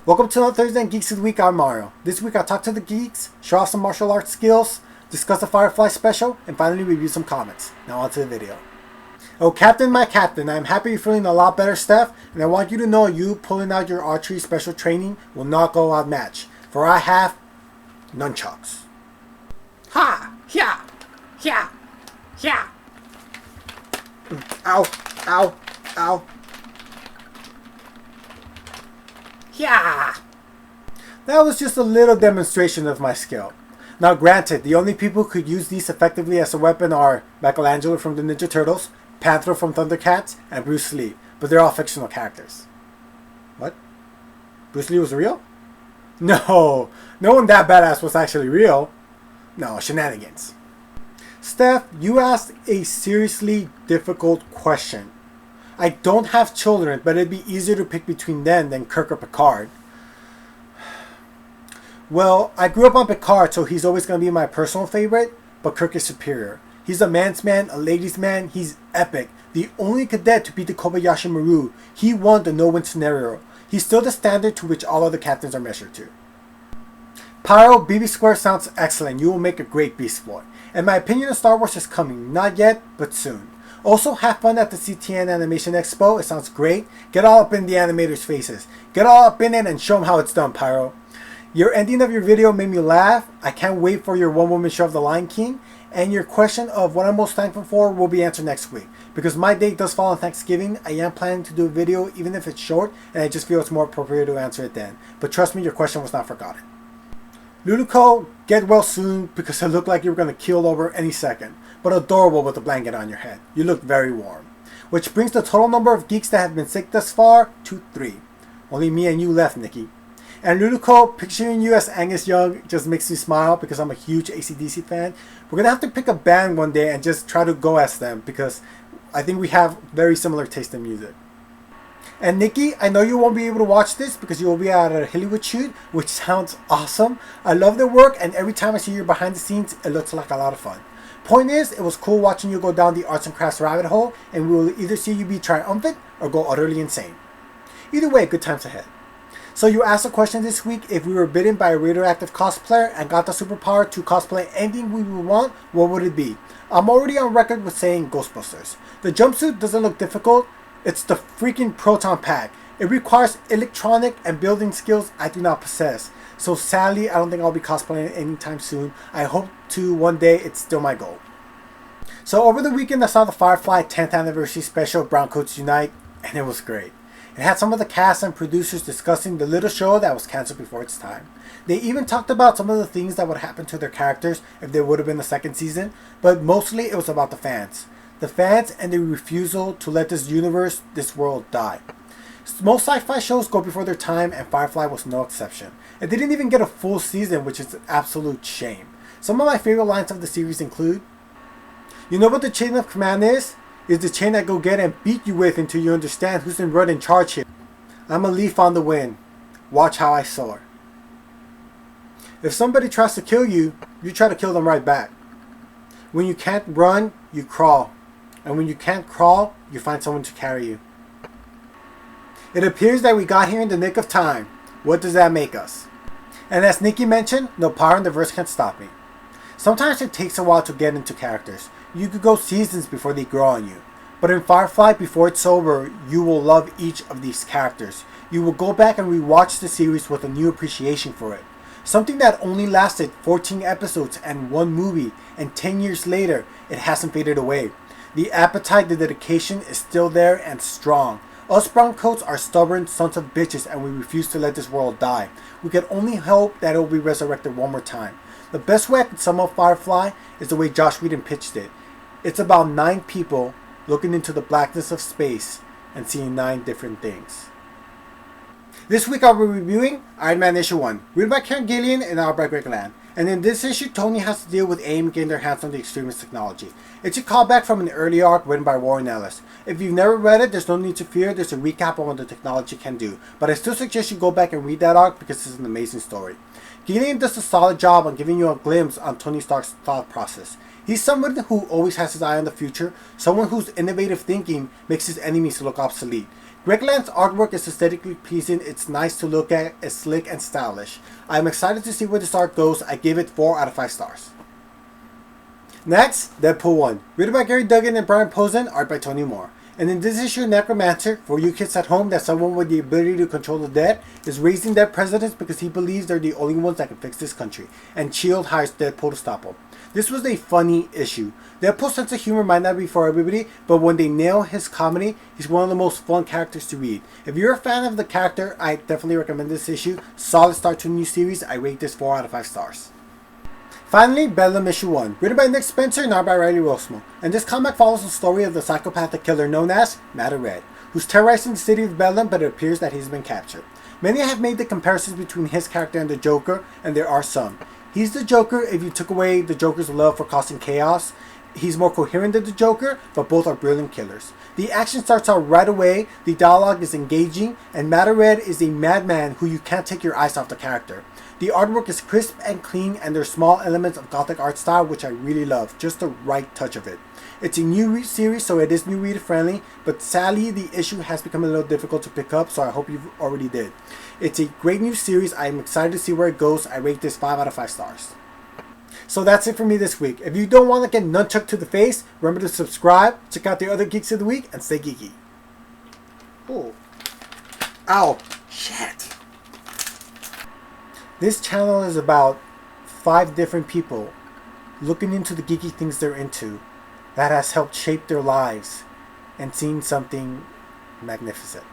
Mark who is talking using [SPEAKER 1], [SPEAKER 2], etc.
[SPEAKER 1] Welcome to another Thursday in Geeks of the Week. I'm Mario. This week I'll talk to the geeks, show off some martial arts skills, discuss the Firefly special, and finally review some comics. Now on to the video. Oh, Captain, my Captain, I'm happy you're feeling a lot better, Steph, and I want you to know you pulling out your archery special training will not go outmatched, for I have nunchucks. Ha! Yeah! Yeah! Yeah! Ow! Ow! Ow! Yeah! That was just a little demonstration of my skill. Now granted, the only people who could use these effectively as a weapon are Michelangelo from the Ninja Turtles, Panther from Thundercats, and Bruce Lee, but they're all fictional characters. What? Bruce Lee was real? No, no one that badass was actually real. No, shenanigans. Steph, you asked a seriously difficult question. I don't have children, but it'd be easier to pick between them than Kirk or Picard. Well, I grew up on Picard, so he's always going to be my personal favorite, but Kirk is superior. He's a man's man, a ladies' man, he's epic. The only cadet to beat the Kobayashi Maru. He won the no-win scenario. He's still the standard to which all other captains are measured to. Pyro, BB Square sounds excellent. You will make a great Beast Boy. And my opinion of Star Wars is coming. Not yet, but soon. Also, have fun at the CTN Animation Expo. It sounds great. Get all up in the animators' faces. Get all up in it and show them how it's done, Pyro. Your ending of your video made me laugh. I can't wait for your one-woman show of The Lion King. And your question of what I'm most thankful for will be answered next week. Because my date does fall on Thanksgiving, I am planning to do a video even if it's short, and I just feel it's more appropriate to answer it then. But trust me, your question was not forgotten. Luluco, get well soon because it looked like you were going to keel over any second. But adorable with a blanket on your head. You look very warm. Which brings the total number of geeks that have been sick thus far to 3. Only me and you left, Nikki. And Luluco, picturing you as Angus Young just makes me smile because I'm a huge AC/DC fan. We're going to have to pick a band one day and just try to go as them because I think we have very similar taste in music. And Nikki, I know you won't be able to watch this because you will be at a Hollywood shoot, which sounds awesome. I love their work, and every time I see you behind the scenes, it looks like a lot of fun. Point is, it was cool watching you go down the arts and crafts rabbit hole, and we will either see you be triumphant or go utterly insane. Either way, good times ahead. So you asked a question this week: if we were bitten by a radioactive cosplayer and got the superpower to cosplay anything we would want, what would it be? I'm already on record with saying Ghostbusters. The jumpsuit doesn't look difficult. It's the freaking proton pack. It requires electronic and building skills I do not possess. So sadly, I don't think I'll be cosplaying anytime soon. I hope to one day. It's still my goal. So over the weekend, I saw the Firefly 10th anniversary special, Browncoats Unite, and it was great. It had some of the cast and producers discussing the little show that was canceled before its time. They even talked about some of the things that would happen to their characters if there would have been a second season, but mostly it was about the fans. The fans and the refusal to let this universe, this world, die. Most sci-fi shows go before their time, and Firefly was no exception. It didn't even get a full season, which is an absolute shame. Some of my favorite lines of the series include, "You know what the chain of command is? It's the chain I go get and beat you with until you understand who's in charge here. I'm a leaf on the wind. Watch how I soar." If somebody tries to kill you, you try to kill them right back. When you can't run, you crawl. And when you can't crawl, you find someone to carry you. It appears that we got here in the nick of time. What does that make us? And as Nikki mentioned, no power in the verse can stop me. Sometimes it takes a while to get into characters. You could go seasons before they grow on you. But in Firefly, before it's over, you will love each of these characters. You will go back and rewatch the series with a new appreciation for it. Something that only lasted 14 episodes and one movie, and 10 years later, it hasn't faded away. The appetite, the dedication is still there and strong. Us browncoats are stubborn sons of bitches, and we refuse to let this world die. We can only hope that it will be resurrected one more time. The best way I could sum up Firefly is the way Joss Whedon pitched it. It's about 9 people looking into the blackness of space and seeing 9 different things. This week I'll be reviewing Iron Man issue 1, written by Karen Gillian and art by Greg Land. And in this issue, Tony has to deal with AIM getting their hands on the extremist technology. It's a callback from an early arc written by Warren Ellis. If you've never read it, there's no need to fear. There's a recap on what the technology can do. But I still suggest you go back and read that arc because it's an amazing story. Gillian does a solid job on giving you a glimpse on Tony Stark's thought process. He's someone who always has his eye on the future, someone whose innovative thinking makes his enemies look obsolete. Rickland's artwork is aesthetically pleasing, it's nice to look at, it's slick and stylish. I'm excited to see where this art goes. I give it 4 out of 5 stars. Next, Deadpool 1. Written by Gary Duggan and Brian Posen, art by Tony Moore. And in this issue, Necromancer, for you kids at home, that someone with the ability to control the dead, is raising dead presidents because he believes they're the only ones that can fix this country. And S.H.I.E.L.D. hires Deadpool to stop him. This was a funny issue. Deadpool's sense of humor might not be for everybody, but when they nail his comedy, he's one of the most fun characters to read. If you're a fan of the character, I definitely recommend this issue. Solid start to a new series. I rate this 4 out of 5 stars. Finally, Bedlam issue 1, written by Nick Spencer and art by Riley Rosmo. And this comic follows the story of the psychopathic killer known as Matter Red, who's terrorizing the city of Bedlam, but it appears that he's been captured. Many have made the comparisons between his character and the Joker, and there are some. He's the Joker if you took away the Joker's love for causing chaos. He's more coherent than the Joker, but both are brilliant killers. The action starts out right away, the dialogue is engaging, and Matter Red is a madman who you can't take your eyes off the character. The artwork is crisp and clean, and there's small elements of gothic art style which I really love, just the right touch of it. It's a new series, so it is new reader friendly, but sadly the issue has become a little difficult to pick up, so I hope you've already did. It's a great new series. I'm excited to see where it goes. I rate this 5 out of 5 stars. So that's it for me this week. If you don't want to get nunchucked to the face, remember to subscribe, check out the other Geeks of the Week, and stay geeky. Oh. Ow. Shit. This channel is about 5 different people looking into the geeky things they're into that has helped shape their lives and seen something magnificent.